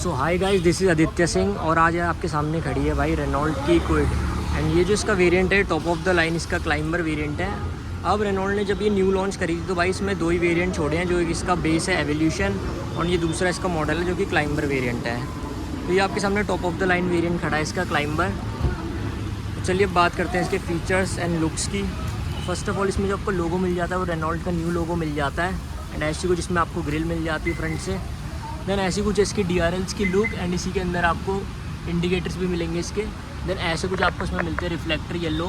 So hi guys, this is Aditya Singh और आज आपके सामने खड़ी है भाई रेनॉल्ट की क्विड। एंड ये जो इसका वेरिएंट है टॉप ऑफ द लाइन इसका क्लाइंबर वेरिएंट है। अब रेनॉल्ट ने जब ये न्यू लॉन्च करी थी तो भाई इसमें दो ही वेरिएंट छोड़े हैं, जो एक इसका बेस है एवोल्यूशन और ये दूसरा इसका मॉडल है जो कि क्लाइंबर वेरिएंट है। तो ये आपके सामने top of the line variant खड़ा है इसका क्लाइंबर। तो चलिए अब बात करते हैं इसके फीचर्स एंड लुक्स की। फर्स्ट ऑफ ऑल इसमें जो आपको लोगो मिल जाता है वो रेनॉल्ट का न्यू लोगो मिल जाता है। एंड ऐसी कुछ इसमें आपको ग्रिल मिल जाती है फ्रंट से। देन ऐसी कुछ इसकी DRLs की लुक एंड इसी के अंदर आपको इंडिकेटर्स भी मिलेंगे इसके। देन ऐसे कुछ आपको इसमें मिलते हैं रिफ्लेक्टर येलो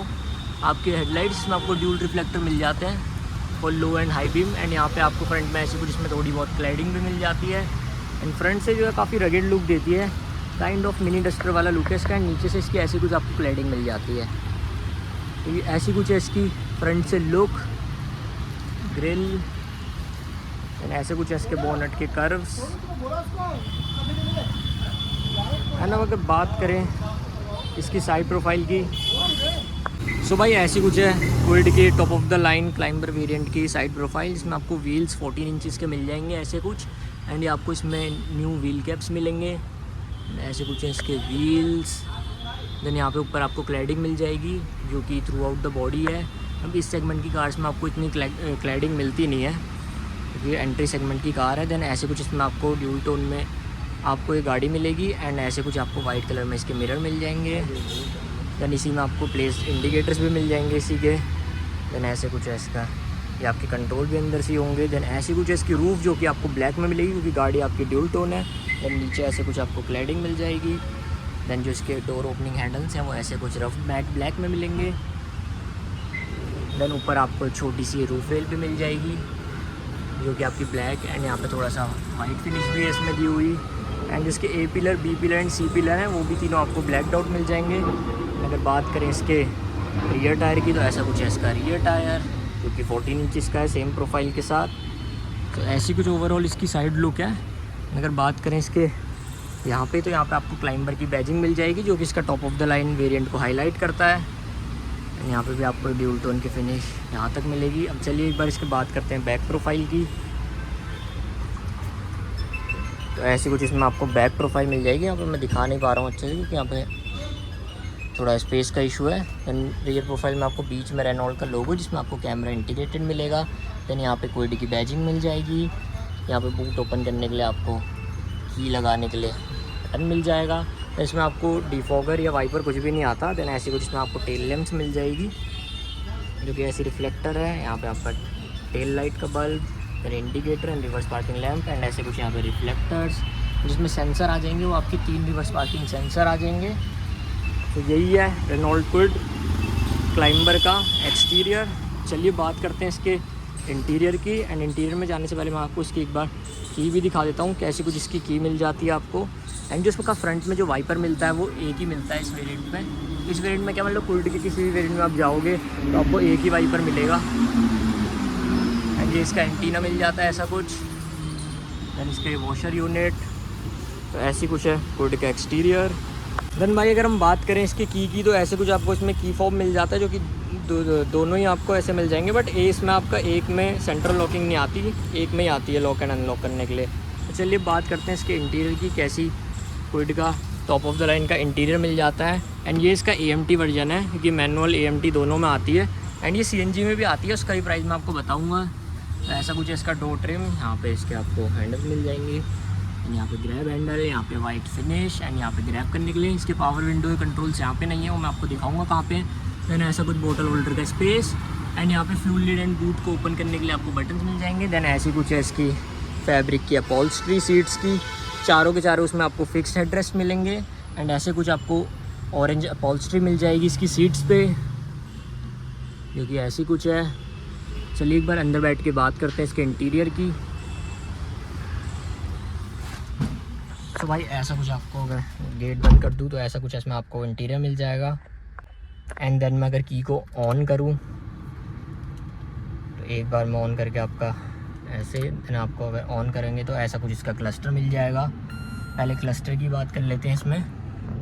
आपके हेडलाइट्स, इसमें आपको ड्यूल रिफ्लेक्टर मिल जाते हैं for low and high beam. And यहाँ पे आपको फ्रंट में ऐसी कुछ इसमें थोड़ी बहुत क्लैडिंग भी मिल जाती है। एंड फ्रंट से जो है काफ़ी रगेड लुक देती है, काइंड ऑफ मिनी डस्टर वाला लुक है इसका। एंड नीचे से इसकी ऐसी कुछ आपको क्लैडिंग मिल जाती है। तो ये ऐसी कुछ है इसकी फ्रंट से लुक, ग्रिल एंड ऐसे कुछ है इसके बोनट के कर्व्स। है ना, अगर बात करें इसकी साइड प्रोफाइल की, सो भाई ऐसी कुछ है क्विड के top of the line climber variant की साइड प्रोफाइल। इसमें आपको व्हील्स 14 इंचज़ के मिल जाएंगे ऐसे कुछ। एंड ये आपको इसमें न्यू व्हील कैप्स मिलेंगे, ऐसे कुछ है इसके व्हील्स। देन यहाँ पे ऊपर आपको क्लैडिंग मिल जाएगी जो कि थ्रू आउट द बॉडी है। अब इस सेगमेंट की कार्स में आपको इतनी क्लैडिंग मिलती नहीं है, ये एंट्री सेगमेंट की कार है। देन ऐसे कुछ इसमें आपको ड्यूल टोन में आपको ये गाड़ी मिलेगी। एंड ऐसे कुछ आपको वाइट कलर में इसके मिरर मिल जाएंगे। देन इसी में आपको प्लेस इंडिकेटर्स भी मिल जाएंगे इसी के। देन ऐसे कुछ है इसका, ये आपके कंट्रोल भी अंदर से ही होंगे। देन ऐसी कुछ है इसकी रूफ जो कि आपको ब्लैक में मिलेगी क्योंकि गाड़ी आपकी ड्यूल टोन है। देन नीचे ऐसे कुछ आपको क्लैडिंग मिल जाएगी। देन जो इसके डोर ओपनिंग हैंडल्स हैं वो ऐसे कुछ रफ ब्लैक में मिलेंगे। देन ऊपर आपको छोटी सी रूफ रेल भी मिल जाएगी जो कि आपकी ब्लैक एंड यहाँ पे थोड़ा सा वाइट फिनिश भी है इसमें दी हुई। एंड जिसके A pillar, B pillar and C pillar हैं वो भी तीनों आपको ब्लैक डॉट मिल जाएंगे। अगर बात करें इसके रियर टायर की तो ऐसा कुछ है इसका रियर टायर जो कि 14 इंचज़ का है सेम प्रोफाइल के साथ। तो ऐसी कुछ ओवरऑल इसकी साइड लुक है। अगर बात करें इसके यहाँ पे तो यहाँ पे आपको क्लाइंबर की बैजिंग मिल जाएगी जो कि इसका top of the line variant को हाईलाइट करता है। यहाँ पे भी आपको ड्यूल टोन की फिनिश यहाँ तक मिलेगी। अब चलिए एक बार इसके बात करते हैं बैक प्रोफाइल की। तो ऐसी कुछ इसमें आपको बैक प्रोफाइल मिल जाएगी। यहाँ पे मैं दिखा नहीं पा रहा हूँ अच्छे से क्योंकि यहाँ पे थोड़ा स्पेस का इशू है। देन रियर प्रोफाइल में आपको बीच में रेनॉल्ट का लोगो जिसमें आपको कैमरा इंटीग्रेटेड मिलेगा। देन यहाँ पे क्विड की बैजिंग मिल जाएगी। यहाँ पे बूट ओपन करने के लिए आपको की लगाने के लिए बटन मिल जाएगा। तो इसमें आपको डिफॉगर या वाइपर कुछ भी नहीं आता। देन ऐसी कुछ इसमें आपको टेल लैंप्स मिल जाएगी जो कि ऐसी रिफ्लेक्टर है। यहाँ पे आपका टेल लाइट का बल्ब, फिर indicator and reverse parking lamp and ऐसे कुछ यहाँ पे रिफ्लेक्टर्स जिसमें सेंसर आ जाएंगे, वो आपके 3 रिवर्स पार्किंग सेंसर आ जाएंगे। तो यही है रेनॉल्ट क्विड क्लाइंबर का एक्सटीरियर। चलिए बात करते हैं इसके इंटीरियर की। एंड इंटीरियर में जाने से पहले मैं आपको इसकी एक बार की भी दिखा देता हूँ, कैसी कुछ इसकी की मिल जाती है आपको। एंड जो इसका फ्रंट में जो वाइपर मिलता है वो एक ही मिलता है इस वेरिएंट में। इस वेरिएंट में क्या मतलब क्विड के किसी भी वेरिएंट में आप जाओगे तो आपको एक ही वाइपर मिलेगा। एंड ये इसका एंटीना मिल जाता है ऐसा कुछ। देन इसके वॉशर यूनिट। तो ऐसी कुछ है क्विड का एक्सटीरियर। देन भाई अगर हम बात करें इसके की तो ऐसे कुछ आपको इसमें की फॉब मिल जाता है जो कि दोनों ही आपको ऐसे मिल जाएंगे। बट इसमें आपका एक में सेंट्रल लॉकिंग नहीं आती, एक में ही आती है लॉक एंड अनलॉक करने के लिए। तो चलिए बात करते हैं इसके इंटीरियर की, कैसी क्विड का टॉप ऑफ द लाइन का इंटीरियर मिल जाता है। एंड ये इसका AMT वर्जन है क्योंकि मैनुअल AMT दोनों में आती है। एंड ये CNG में भी आती है, उसका भी प्राइस मैं आपको बताऊँगा। तो ऐसा कुछ है इसका डोर ट्रिम। यहाँ पे इसके आपको हैंडल मिल जाएंगे। यहाँ पे ग्रैब हैंडल है, यहाँ पे वाइट फिनिश एंड यहाँ पे ग्रैब करने के लिए इसके पावर विंडो के कंट्रोल्स यहाँ पे नहीं है, वो मैं आपको दिखाऊंगा कहाँ पे। देन ऐसा कुछ बोतल होल्डर का स्पेस एंड यहाँ पे फ्यूल लिड एंड बूट को ओपन करने के लिए आपको बटन्स मिल जाएंगे। देन ऐसी कुछ है इसकी फैब्रिक की अपॉल्स्ट्री सीट्स की, चारों के चारों उसमें आपको फिक्स्ड हेडरेस्ट मिलेंगे। एंड ऐसे कुछ आपको ऑरेंज अपॉल्स्ट्री मिल जाएगी इसकी सीट्स पे जो कि ऐसी कुछ है। चलिए एक बार अंदर बैठ के बात करते हैं इसके इंटीरियर की। तो भाई ऐसा कुछ आपको, अगर गेट बंद कर दूँ तो ऐसा कुछ इसमें आपको इंटीरियर मिल जाएगा। एंड देन मैं अगर की को ऑन करूँ तो एक बार मैं ऑन करके आपका ऐसे, देन आपको अगर ऑन करेंगे तो ऐसा कुछ इसका क्लस्टर मिल जाएगा। पहले क्लस्टर की बात कर लेते हैं इसमें।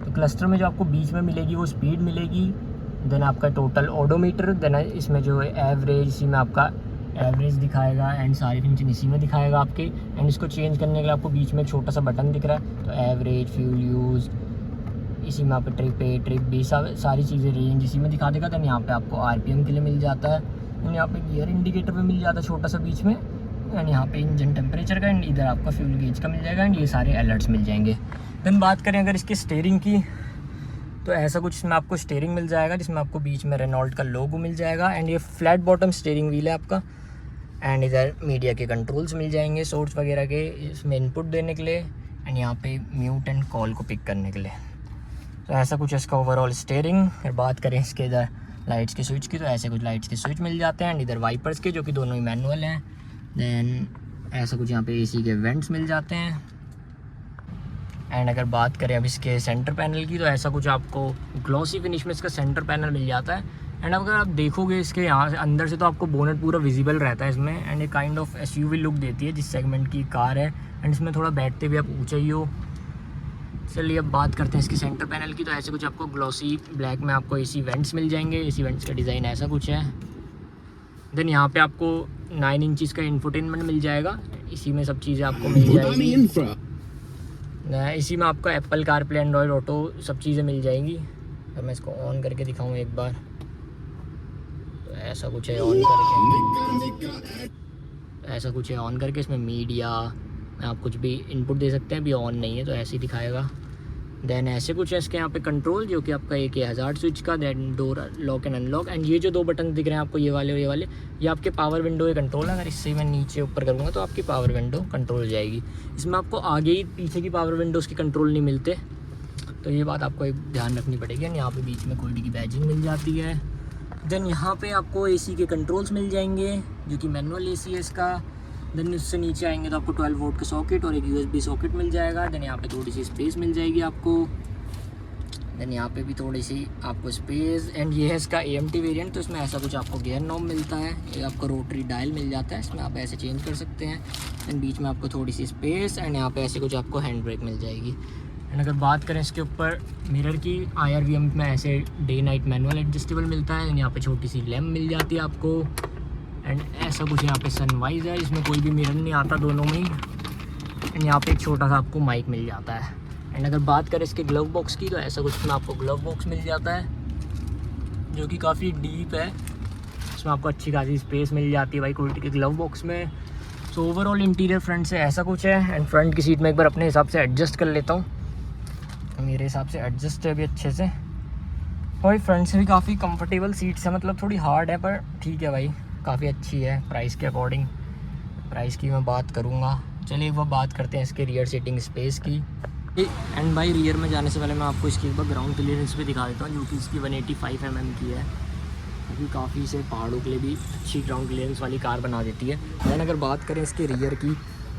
तो क्लस्टर में जो आपको बीच में मिलेगी वो स्पीड मिलेगी। देन आपका टोटल ओडोमीटर, देन इसमें जो है एवरेज, इसी में आपका एवरेज दिखाएगा एंड सारी फंक्शन इसी में दिखाएगा आपके। एंड इसको चेंज करने के लिए आपको बीच में एक छोटा सा बटन दिख रहा है, तो एवरेज, फ्यूल यूज़, इसी में आप ट्रिप ए, ट्रिप बी, सारी चीज़ें रेंज इसी में दिखा देगा। दैन यहाँ पे आपको आरपीएम के लिए मिल जाता है, एंड यहाँ पे गियर इंडिकेटर भी मिल जाता है छोटा सा बीच में, एंड यहाँ पे इंजन टेम्परेचर का, एंड इधर आपका फ्यूल गेज का मिल जाएगा, एंड ये सारे अलर्ट्स मिल जाएंगे। देन बात करें अगर इसकी स्टीयरिंग की, तो ऐसा कुछ इसमें आपको स्टीयरिंग मिल जाएगा जिसमें आपको बीच में रेनॉल्ट का लोगो मिल जाएगा, एंड ये फ्लैट बॉटम स्टीयरिंग व्हील है आपका। एंड इधर मीडिया के कंट्रोल्स मिल जाएंगे सोर्स वगैरह के, इसमें इनपुट देने के लिए, एंड यहाँ पे म्यूट एंड कॉल को पिक करने के लिए। तो ऐसा कुछ इसका ओवरऑल स्टीयरिंग। फिर बात करें इसके इधर लाइट्स के स्विच की, तो ऐसे कुछ लाइट्स के स्विच मिल जाते हैं, एंड इधर वाइपर्स के जो कि दोनों ही मैनुअल हैं। दैन ऐसा कुछ यहाँ पे एसी के वेंट्स मिल जाते हैं। एंड अगर बात करें अब इसके सेंटर पैनल की, तो ऐसा कुछ आपको ग्लॉसी फिनिश में इसका सेंटर पैनल मिल जाता है। एंड अगर आप देखोगे इसके यहाँ से अंदर से, तो आपको बोनेट पूरा विजिबल रहता है इसमें, एंड ये काइंड ऑफ एसयूवी लुक देती है जिस सेगमेंट की कार है, एंड इसमें थोड़ा बैठते भी आप ऊँचा ही हो। चलिए अब बात करते हैं इसके सेंटर पैनल की, तो ऐसे कुछ आपको ग्लॉसी ब्लैक में आपको एसी वेंट्स मिल जाएंगे। एसी वेंट्स का डिज़ाइन ऐसा कुछ है। देन यहाँ पे आपको 9 इंचज़ का इंफोटेनमेंट मिल जाएगा, इसी में सब चीज़ें आपको मिल जाएगी। इसी में आपको एप्पल कारप्ले, एंड्रॉयड ऑटो सब चीज़ें मिल जाएंगी। अब मैं इसको ऑन करके दिखाऊँ एक बार, तो ऐसा कुछ है ऑन करके, ऐसा कुछ है ऑन करके। इसमें मीडिया आप कुछ भी इनपुट दे सकते हैं, अभी ऑन नहीं है तो ऐसे ही दिखाएगा। देन ऐसे कुछ है इसके यहाँ पे कंट्रोल, जो कि आपका एक हज़ार्ड स्विच का, then door lock and unlock, and ये जो 2 बटन दिख रहे हैं आपको, ये वाले और ये वाले, ये आपके पावर विंडो के कंट्रोल है। अगर इससे मैं नीचे ऊपर करूँगा तो आपकी पावर विंडो कंट्रोल हो जाएगी। इसमें आपको आगे ही पीछे की पावर विंडोज़ के कंट्रोल नहीं मिलते, तो ये बात आपको एक ध्यान रखनी पड़ेगी। एंड यहाँ पे बीच में कोल्ड की बैजिंग मिल जाती है। देन यहाँ पे आपको एसी के कंट्रोल्स मिल जाएंगे, जो कि मैनुअल एसी है इसका। देन उससे नीचे आएंगे तो आपको 12 वोल्ट का सॉकेट और एक यूएसबी सॉकेट मिल जाएगा। देन यहाँ पे थोड़ी सी स्पेस मिल जाएगी आपको। देन यहाँ पे भी थोड़ी सी आपको स्पेस, एंड ये है इसका AMT वेरिएंट, तो इसमें ऐसा कुछ आपको गियर नॉब मिलता है, ये आपको रोटरी डायल मिल जाता है, इसमें आप ऐसे चेंज कर सकते हैं। एंड बीच में आपको थोड़ी सी स्पेस, एंड यहाँ पे ऐसे कुछ आपको हैंड ब्रेक मिल जाएगी। एंड अगर बात करें इसके ऊपर मिरर की, IRVM में ऐसे डे नाइट मैनुअल एडजस्टेबल मिलता है। यहाँ पे छोटी सी लैम्प मिल जाती है आपको, एंड ऐसा कुछ यहाँ पे सनवाइज है, इसमें कोई भी मिरर नहीं आता दोनों में ही। एंड यहाँ पे एक छोटा सा आपको माइक मिल जाता है। एंड अगर बात करें इसके ग्लव बॉक्स की, तो ऐसा कुछ इसमें आपको ग्लव बॉक्स मिल जाता है, जो कि काफ़ी डीप है। इसमें आपको अच्छी खासी स्पेस मिल जाती है भाई क्वालिटी के ग्लव बॉक्स में। सो ओवरऑल इंटीरियर फ्रंट से ऐसा कुछ है। एंड फ्रंट की सीट में एक बार अपने हिसाब से एडजस्ट कर लेता हूँ, मेरे हिसाब से एडजस्ट है अभी अच्छे से। भाई फ्रंट से भी काफ़ी कंफर्टेबल सीट्स है, मतलब थोड़ी हार्ड है पर ठीक है भाई, काफ़ी अच्छी है प्राइस के अकॉर्डिंग। प्राइस की मैं बात करूँगा, चलिए वो बात करते हैं इसके रियर सीटिंग स्पेस की। एंड भाई रियर में जाने से पहले मैं आपको इसकी एक बार ग्राउंड क्लियरेंस भी दिखा देता हूँ, जो कि इसकी 185 mm की है, क्योंकि काफ़ी से पहाड़ों के लिए भी अच्छी ग्राउंड क्लियरेंस वाली कार बना देती है। दैन अगर बात करें इसके रियर की,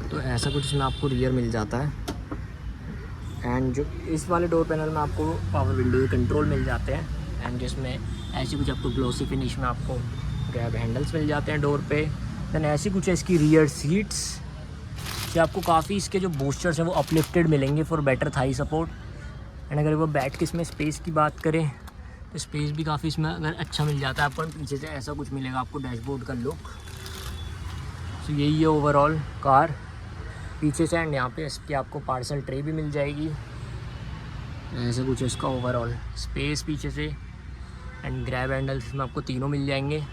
तो ऐसा कुछ इसमें आपको रियर मिल जाता है। एंड जो इस वाले डोर पैनल में आपको पावर विंडो के कंट्रोल मिल जाते हैं, एंड जिसमें ऐसी कुछ आपको ग्लॉसी फिनिश में आपको ग्रैब हैंडल्स मिल जाते हैं डोर पे। दैन ऐसी कुछ है इसकी रियर सीट्स, कि आपको काफ़ी इसके जो बोस्चर्स हैं वो अपलिफ्टेड मिलेंगे for better Thai support. And अगर वो बैठ के इसमें स्पेस की बात करें, तो स्पेस भी काफ़ी इसमें अगर अच्छा मिल जाता है आपको। पीछे से ऐसा कुछ मिलेगा आपको डैशबोर्ड का लुक। तो यही है ओवरऑल कार पीछे से। एंड यहाँ पे इसकी आपको पार्सल ट्रे भी मिल जाएगी, ऐसा कुछ है इसका ओवरऑल स्पेस पीछे से। एंड ग्रैब हैंडल्स इसमें आपको तीनों मिल जाएंगे।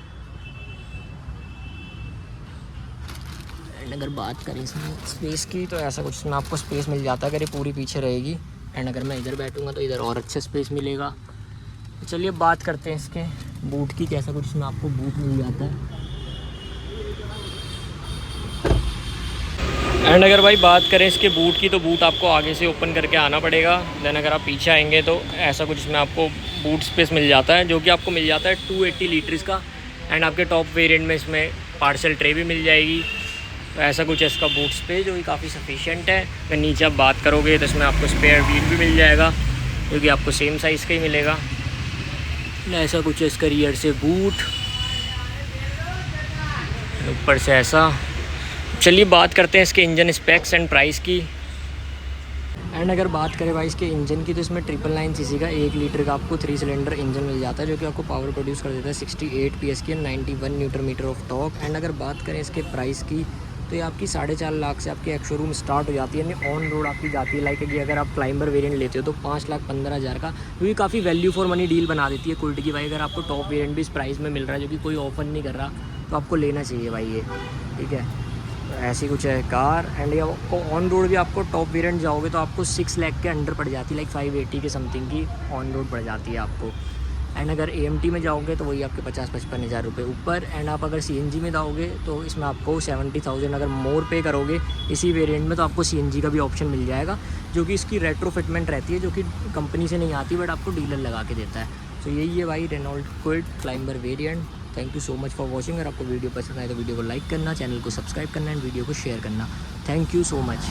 एंड अगर बात करें इसमें स्पेस की, तो ऐसा कुछ इसमें आपको स्पेस मिल जाता है अगर ये पूरी पीछे रहेगी। एंड अगर मैं इधर बैठूंगा तो इधर और अच्छा स्पेस मिलेगा। तो चलिए बात करते हैं इसके बूट की, कैसा कुछ इसमें आपको बूट मिल जाता है। एंड अगर भाई बात करें इसके बूट की, तो बूट आपको आगे से ओपन करके आना पड़ेगा। देन अगर आप पीछे आएंगे तो ऐसा कुछ इसमें आपको बूट स्पेस मिल जाता है, जो कि आपको मिल जाता है 280 लीटर्स का। एंड आपके टॉप वेरिएंट में इसमें पार्सल ट्रे भी मिल जाएगी। तो ऐसा कुछ है इसका बूट स्पेस, जो कि काफ़ी सफिशिएंट है। अगर नीचे आप बात करोगे तो इसमें आपको स्पेयर व्हील भी मिल जाएगा, जो कि आपको सेम साइज़ का ही मिलेगा। ऐसा कुछ है इसका रियर से बूट, ऊपर से ऐसा। चलिए बात करते हैं इसके इंजन स्पेक्स एंड प्राइस की। एंड अगर बात करें भाई इसके इंजन की, तो इसमें 999 सीसी का 1 लीटर का आपको 3 सिलेंडर इंजन मिल जाता है, जो कि आपको पावर प्रोड्यूस कर देता है 68 PS की 91 newton metre of torque. And अगर बात करें इसके प्राइस की, तो ये आपकी 4.5 लाख से आपकी एक्स शोरूम स्टार्ट हो जाती है, यानी ऑन रोड आपकी जाती है। लाइक अगर आप क्लाइंबर वेरिएंट लेते हो तो 5,15,000 का, क्योंकि काफ़ी वैल्यू फॉर मनी डील बना देती है कुल्ट की भाई। अगर आपको टॉप वेरिएंट भी इस प्राइस में मिल रहा है, जो कि कोई ऑफर नहीं कर रहा, तो आपको लेना चाहिए भाई ये, ठीक है। ऐसी कुछ है कार। एंड ये आपको ऑन रोड भी आपको टॉप वेरिएंट जाओगे तो आपको 6 लाख के अंडर पड़ जाती है, लाइक 580 के समथिंग की ऑन रोड पड़ जाती है आपको। एंड अगर AMT में जाओगे तो वही आपके 50-55 हज़ार रुपये ऊपर। एंड आप अगर CNG में जाओगे तो इसमें आपको 70,000 अगर मोर पे करोगे इसी वेरिएंट में, तो आपको CNG का भी ऑप्शन मिल जाएगा, जो कि इसकी रेट्रो फिटमेंट रहती है, जो कि कंपनी से नहीं आती बट आपको डीलर लगा के देता है। तो यही है भाई Renault Kwid climber variant. Thank you so much for watching. अगर आपको वीडियो पसंद आए तो वीडियो को लाइक करना, चैनल को सब्सक्राइब करना एंड वीडियो को शेयर करना। Thank you so much.